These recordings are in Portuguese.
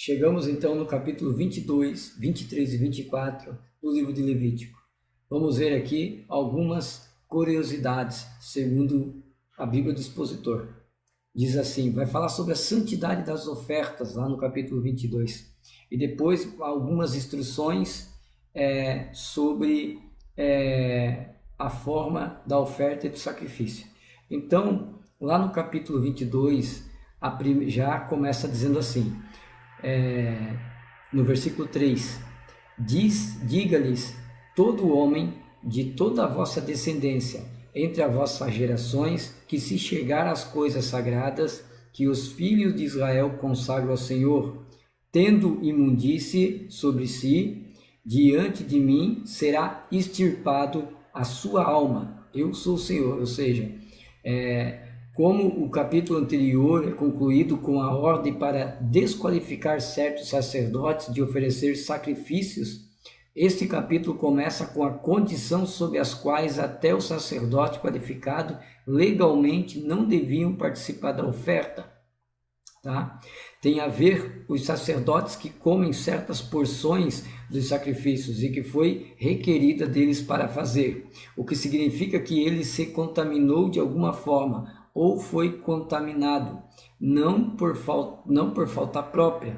Chegamos então no capítulo 22, 23 e 24 do livro de Levítico. Vamos ver aqui algumas curiosidades, segundo a Bíblia do Expositor. Diz assim, vai falar sobre a santidade das ofertas, lá no capítulo 22. E depois algumas instruções sobre a forma da oferta e do sacrifício. Então, lá no capítulo 22, já começa dizendo assim, no versículo 3, diga-lhes todo homem de toda a vossa descendência, entre as vossas gerações, que se chegar às coisas sagradas, que os filhos de Israel consagram ao Senhor, tendo imundície sobre si, diante de mim será extirpado a sua alma. Eu sou o Senhor. Ou seja, como o capítulo anterior é concluído com a ordem para desqualificar certos sacerdotes de oferecer sacrifícios, este capítulo começa com a condição sob as quais até o sacerdote qualificado legalmente não deviam participar da oferta. Tá? Tem a ver os sacerdotes que comem certas porções dos sacrifícios e que foi requerida deles para fazer, o que significa que ele se contaminou de alguma forma ou foi contaminado, não por falta própria.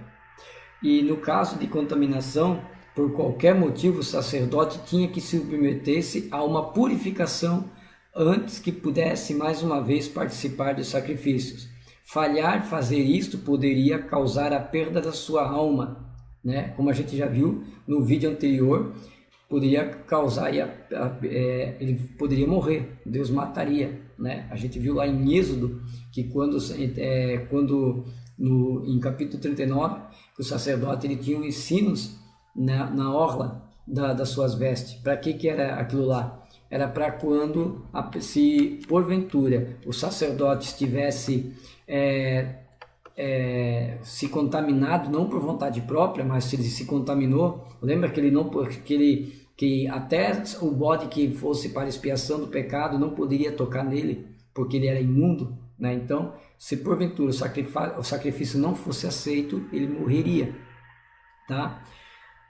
E no caso de contaminação, por qualquer motivo, o sacerdote tinha que se submeter-se a uma purificação antes que pudesse mais uma vez participar dos sacrifícios. Fazer isto poderia causar a perda da sua alma, né? Como a gente já viu no vídeo anterior, poderia causar, ele poderia morrer, Deus mataria, né? A gente viu lá em Êxodo que em capítulo 39, que o sacerdote ele tinha ensinos na orla das suas vestes. Para que era aquilo lá? Era para quando, se porventura o sacerdote estivesse se contaminado, não por vontade própria, mas se ele se contaminou, lembra que até o bode que fosse para expiação do pecado não poderia tocar nele, porque ele era imundo, né? Então, se porventura o sacrifício não fosse aceito, ele morreria, tá?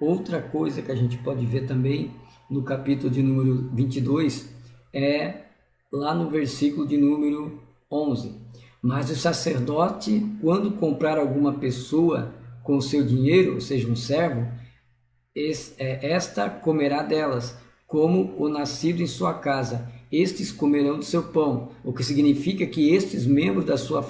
Outra coisa que a gente pode ver também no capítulo de número 22 é lá no versículo de número 11. Mas o sacerdote, quando comprar alguma pessoa com o seu dinheiro, ou seja, um servo, esta comerá delas, como o nascido em sua casa. Estes comerão do seu pão, o que significa que estes membros da sua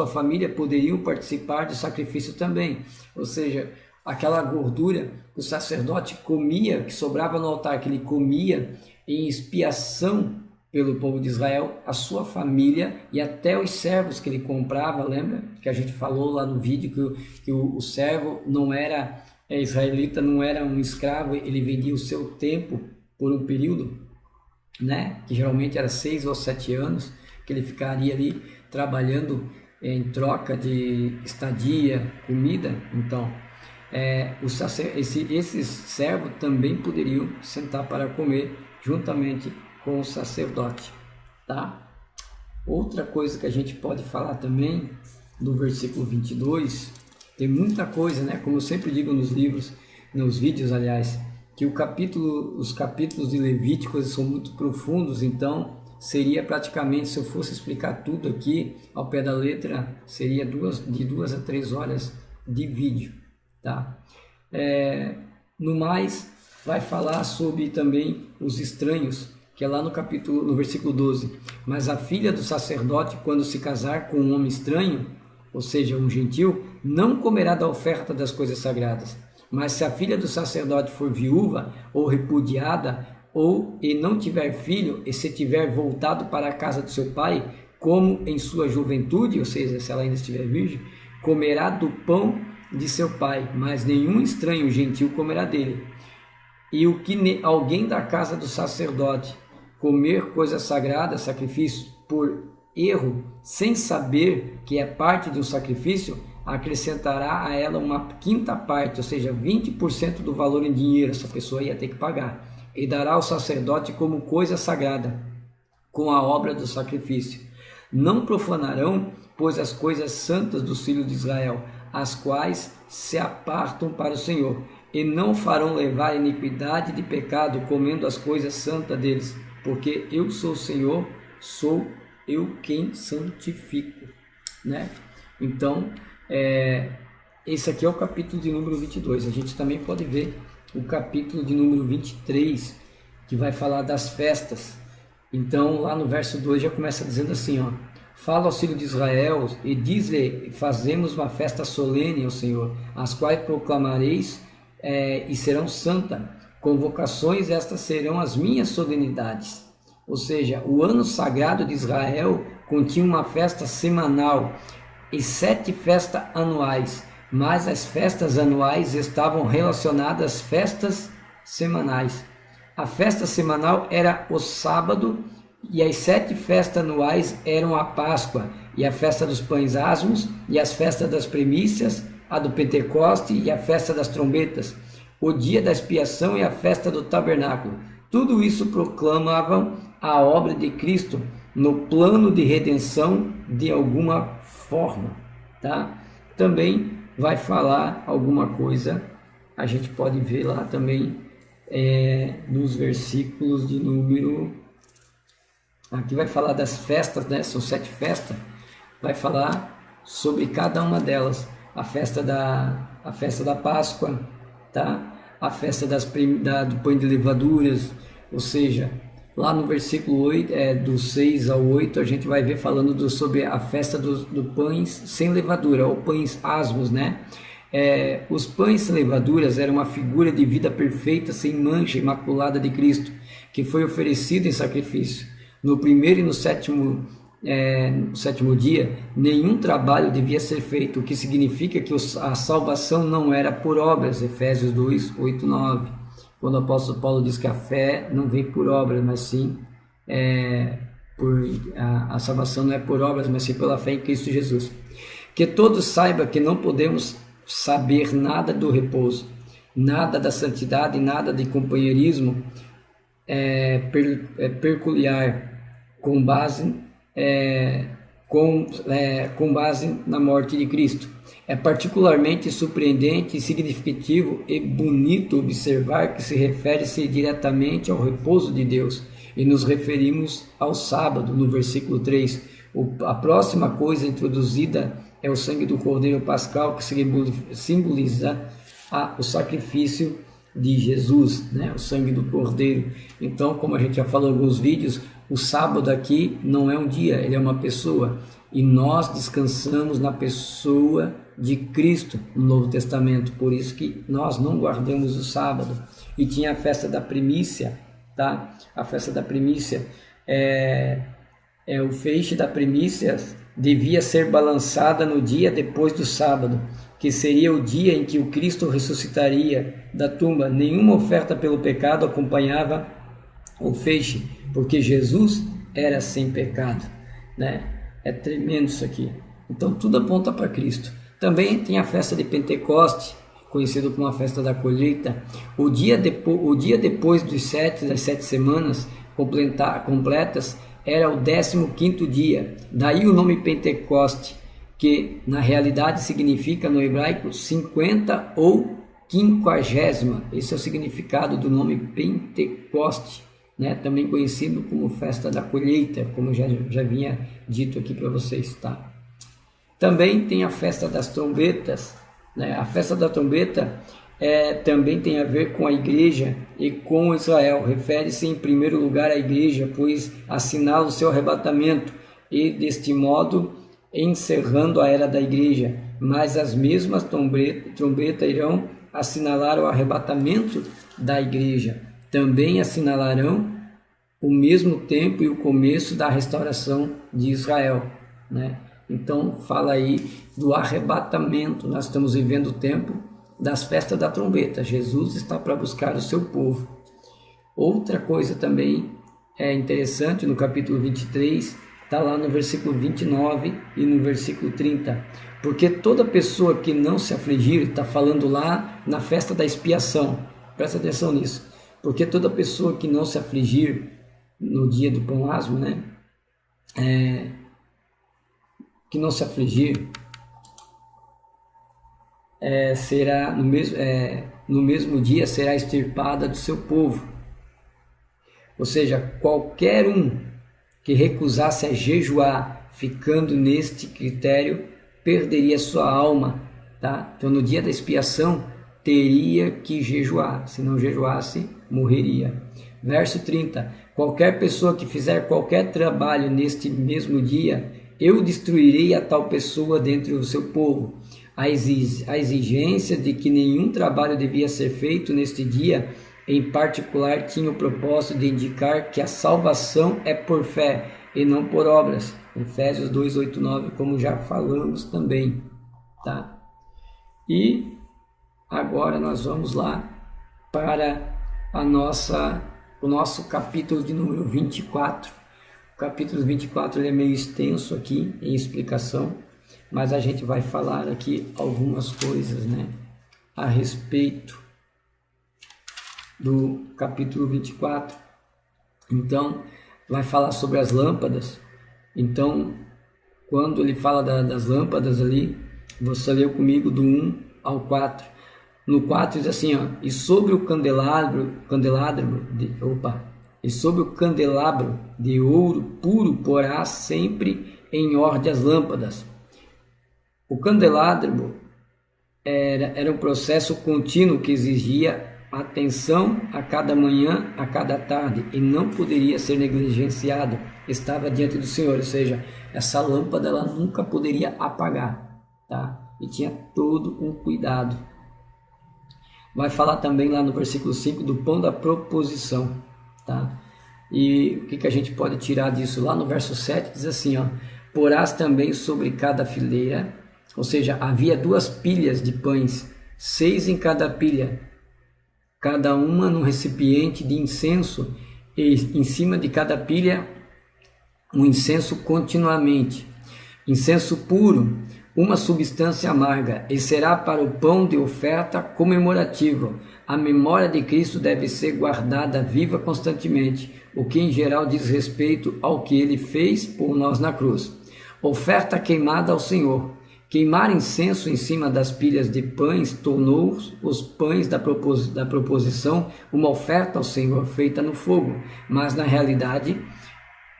família poderiam participar do sacrifício também. Ou seja, aquela gordura que o sacerdote comia, que sobrava no altar, que ele comia em expiação pelo povo de Israel, a sua família e até os servos que ele comprava. Lembra que a gente falou lá no vídeo que o servo não era israelita, não era um escravo, ele vendia o seu tempo por um período, né? Que geralmente era 6 ou 7 anos, que ele ficaria ali trabalhando em troca de estadia, comida. Então, esses servos também poderiam sentar para comer juntamente com o sacerdote, tá? Outra coisa que a gente pode falar também do versículo 22, tem muita coisa, né? Como eu sempre digo nos livros, nos vídeos, aliás, que os capítulos de Levítico são muito profundos, então seria praticamente, se eu fosse explicar tudo aqui ao pé da letra, seria de 2 a 3 horas de vídeo, tá? No mais, vai falar sobre também os estranhos, que é lá no versículo 12. Mas a filha do sacerdote, quando se casar com um homem estranho, ou seja, um gentil, não comerá da oferta das coisas sagradas. Mas se a filha do sacerdote for viúva ou repudiada, e não tiver filho, e se tiver voltado para a casa do seu pai, como em sua juventude, ou seja, se ela ainda estiver virgem, comerá do pão de seu pai, mas nenhum estranho gentil comerá dele. E o que alguém da casa do sacerdote comer coisa sagrada, sacrifício, por erro, sem saber que é parte de um sacrifício, acrescentará a ela uma quinta parte, ou seja, 20% do valor em dinheiro, essa pessoa ia ter que pagar, e dará ao sacerdote como coisa sagrada, com a obra do sacrifício. Não profanarão, pois, as coisas santas dos filhos de Israel, as quais se apartam para o Senhor, e não farão levar iniquidade de pecado, comendo as coisas santas deles, porque eu sou o Senhor, sou eu quem santifico, né? Então, esse aqui é o capítulo de número 22. A gente também pode ver o capítulo de número 23, que vai falar das festas. Então, lá no verso 2 já começa dizendo assim, ó: fala ao filho de Israel e diz-lhe: fazemos uma festa solene ao Senhor, as quais proclamareis e serão santas. Convocações estas serão as minhas solenidades. Ou seja, o ano sagrado de Israel continha uma festa semanal e 7 festas anuais, mas as festas anuais estavam relacionadas às festas semanais. A festa semanal era o sábado, e as 7 festas anuais eram a Páscoa, e a festa dos pães asmos, e as festas das primícias, a do Pentecoste e a festa das trombetas, o dia da expiação e a festa do tabernáculo. Tudo isso proclamavam a obra de Cristo no plano de redenção de alguma forma, tá? Também vai falar alguma coisa, a gente pode ver lá também nos versículos de número, aqui vai falar das festas, né? São 7 festas, vai falar sobre cada uma delas, a festa da Páscoa, tá? A festa do pão de levaduras, ou seja, lá no versículo 8, do 6 ao 8, a gente vai ver falando sobre a festa do pães sem levadura, ou pães asmos, né? Os pães sem levaduras eram uma figura de vida perfeita, sem mancha, imaculada de Cristo, que foi oferecido em sacrifício. No primeiro e no sétimo dia, nenhum trabalho devia ser feito, o que significa que a salvação não era por obras, Efésios 2, 8, 9. Quando o apóstolo Paulo diz que a fé não vem por obras, mas sim a salvação não é por obras, mas sim pela fé em Cristo Jesus. Que todos saibam que não podemos saber nada do repouso, nada da santidade, nada de companheirismo peculiar, com base na morte de Cristo. É particularmente surpreendente, significativo e bonito observar que se refere-se diretamente ao repouso de Deus, e nos referimos ao sábado, no versículo 3. A próxima coisa introduzida é o sangue do Cordeiro Pascal, que simboliza o sacrifício de Jesus, né? O sangue do Cordeiro. Então, como a gente já falou em alguns vídeos, o sábado aqui não é um dia, ele é uma pessoa, e nós descansamos na pessoa de Cristo no Novo Testamento, por isso que nós não guardamos o sábado. E tinha a festa da primícia, tá? A festa da primícia, o feixe da primícia devia ser balançada no dia depois do sábado, que seria o dia em que o Cristo ressuscitaria da tumba. Nenhuma oferta pelo pecado acompanhava o feixe, porque Jesus era sem pecado, né? É tremendo isso aqui. Então tudo aponta para Cristo. Também tem a festa de Pentecoste, conhecido como a festa da colheita. O dia depois das 7 semanas completas era o 15º dia. Daí o nome Pentecoste, que na realidade significa no hebraico 50 ou 50. Esse é o significado do nome Pentecoste, né? Também conhecido como festa da colheita, como já vinha dito aqui para vocês, tá? Também tem a festa das trombetas, né? A festa da trombeta também tem a ver com a igreja e com Israel. Refere-se em primeiro lugar à igreja, pois assinala o seu arrebatamento e, deste modo, encerrando a era da igreja. Mas as mesmas trombetas irão assinalar o arrebatamento da igreja. Também assinalarão o mesmo tempo e o começo da restauração de Israel, né? Então fala aí do arrebatamento. Nós estamos vivendo o tempo das festas da trombeta. Jesus está para buscar o seu povo. Outra coisa também interessante no capítulo 23, está lá no versículo 29 e no versículo 30. Porque toda pessoa que não se afligir, está falando lá na festa da expiação, presta atenção nisso. Porque toda pessoa que não se afligir no dia do pão asmo, né? que não se afligir, será no mesmo dia será extirpada do seu povo. Ou seja, qualquer um que recusasse a jejuar, ficando neste critério, perderia sua alma, tá? Então, no dia da expiação, teria que jejuar. Se não jejuasse, morreria. Verso 30. Qualquer pessoa que fizer qualquer trabalho neste mesmo dia, eu destruirei a tal pessoa dentre o seu povo. A exigência de que nenhum trabalho devia ser feito neste dia, em particular, tinha o propósito de indicar que a salvação é por fé e não por obras. Efésios 2, 8, 9, como já falamos também, tá? E agora nós vamos lá para o nosso capítulo de número 24. O capítulo 24 ele é meio extenso aqui em explicação, mas a gente vai falar aqui algumas coisas, né, a respeito do capítulo 24. Então, vai falar sobre as lâmpadas. Então, quando ele fala das lâmpadas ali, você leu comigo do 1 ao 4. No 4 diz assim, ó, e sobre o candelabro de ouro puro porás sempre em ordem as lâmpadas. O candelabro era um processo contínuo que exigia atenção a cada manhã, a cada tarde, e não poderia ser negligenciado. Estava diante do Senhor, ou seja, essa lâmpada ela nunca poderia apagar, tá? E tinha todo um cuidado. Vai falar também lá no versículo 5 do pão da proposição, tá? E o que a gente pode tirar disso? Lá no verso 7 diz assim, ó, porás também sobre cada fileira, ou seja, havia 2 pilhas de pães, 6 em cada pilha, cada uma num recipiente de incenso, e em cima de cada pilha um incenso continuamente. Incenso puro, uma substância amarga, e será para o pão de oferta comemorativo. A memória de Cristo deve ser guardada viva constantemente, o que em geral diz respeito ao que ele fez por nós na cruz. Oferta queimada ao Senhor. Queimar incenso em cima das pilhas de pães tornou os pães da proposição uma oferta ao Senhor feita no fogo, mas na realidade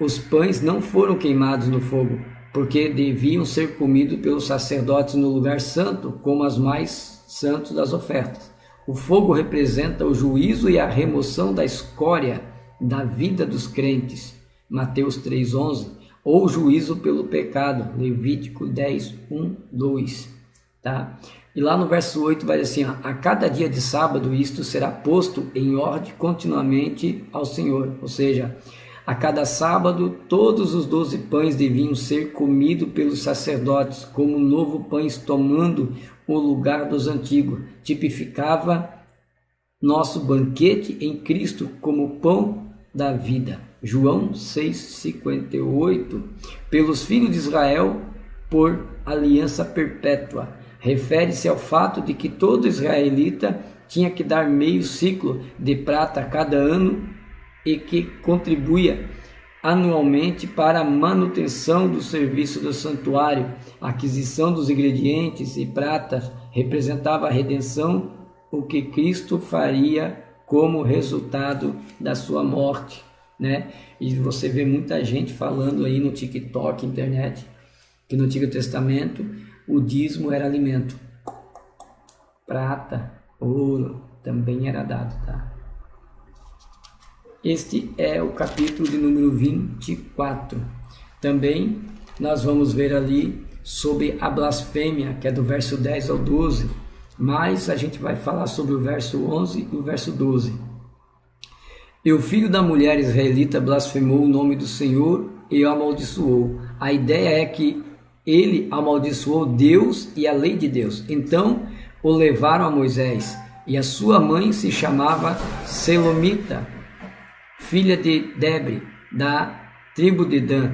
os pães não foram queimados no fogo, porque deviam ser comidos pelos sacerdotes no lugar santo, como as mais santos das ofertas. O fogo representa o juízo e a remoção da escória da vida dos crentes, Mateus 3,11, ou juízo pelo pecado, Levítico 10, 1, 2, tá? E lá no verso 8 vai dizer assim, a cada dia de sábado isto será posto em ordem continuamente ao Senhor, ou seja, a cada sábado todos os 12 pães deviam ser comidos pelos sacerdotes, como novo pães tomando o lugar dos antigos, tipificava nosso banquete em Cristo como pão da vida. João 6,58, pelos filhos de Israel por aliança perpétua. Refere-se ao fato de que todo israelita tinha que dar meio ciclo de prata a cada ano e que contribuía anualmente para a manutenção do serviço do santuário. A aquisição dos ingredientes e pratas representava a redenção, o que Cristo faria como resultado da sua morte, né? E você vê muita gente falando aí no TikTok, internet, que no Antigo Testamento o dízimo era alimento. Prata, ouro também era dado, tá? Este é o capítulo de número 24. Também nós vamos ver ali sobre a blasfêmia, que é do verso 10 ao 12, mas a gente vai falar sobre o verso 11 e o verso 12. E o filho da mulher israelita blasfemou o nome do Senhor e o amaldiçoou. A ideia é que ele amaldiçoou Deus e a lei de Deus. Então o levaram a Moisés, e a sua mãe se chamava Selomita, filha de Debre, da tribo de Dan.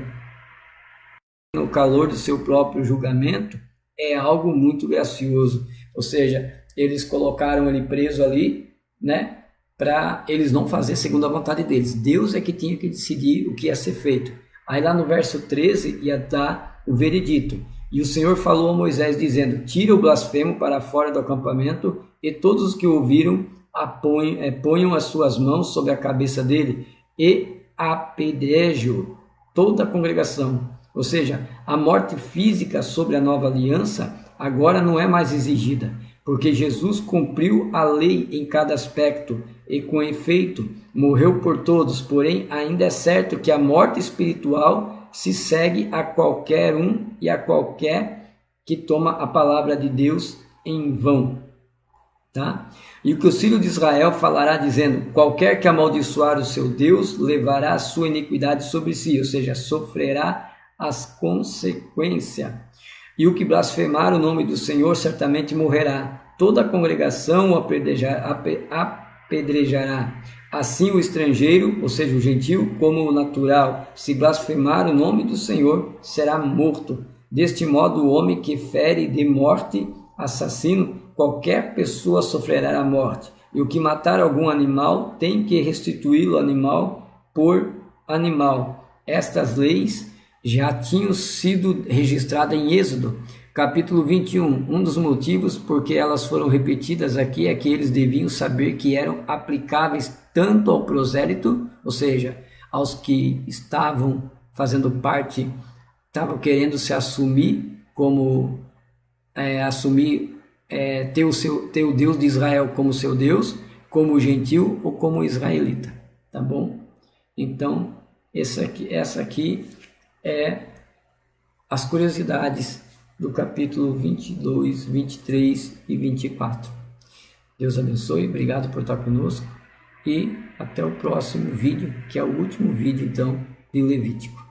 No calor do seu próprio julgamento, é algo muito gracioso. Ou seja, eles colocaram ele preso ali, né, para eles não fazer segundo a vontade deles. Deus é que tinha que decidir o que ia ser feito. Aí lá no verso 13 ia dar o veredito. E o Senhor falou a Moisés, dizendo: tira o blasfemo para fora do acampamento, e todos os que ouviram ponham as suas mãos sobre a cabeça dele, e apedrejo toda a congregação. Ou seja, a morte física sobre a nova aliança agora não é mais exigida, porque Jesus cumpriu a lei em cada aspecto e, com efeito, morreu por todos. Porém, ainda é certo que a morte espiritual se segue a qualquer um e a qualquer que toma a palavra de Deus em vão. Tá? E o que os filhos de Israel falará, dizendo: qualquer que amaldiçoar o seu Deus levará a sua iniquidade sobre si, ou seja, sofrerá as consequências. E o que blasfemar o nome do Senhor certamente morrerá. Toda a congregação o apedrejará. Assim o estrangeiro, ou seja, o gentio, como o natural, se blasfemar o nome do Senhor, será morto. Deste modo, o homem que fere de morte, assassino, qualquer pessoa sofrerá a morte. E o que matar algum animal tem que restituí-lo animal por animal. Estas leis já tinham sido registradas em Êxodo, capítulo 21. Um dos motivos por que elas foram repetidas aqui é que eles deviam saber que eram aplicáveis tanto ao prosélito, ou seja, aos que estavam fazendo parte, estavam querendo se assumir como ter o Deus de Israel como seu Deus, como gentil ou como israelita, tá bom? Então, essa aqui é as curiosidades do capítulo 22, 23 e 24. Deus abençoe, obrigado por estar conosco e até o próximo vídeo, que é o último vídeo então de Levítico.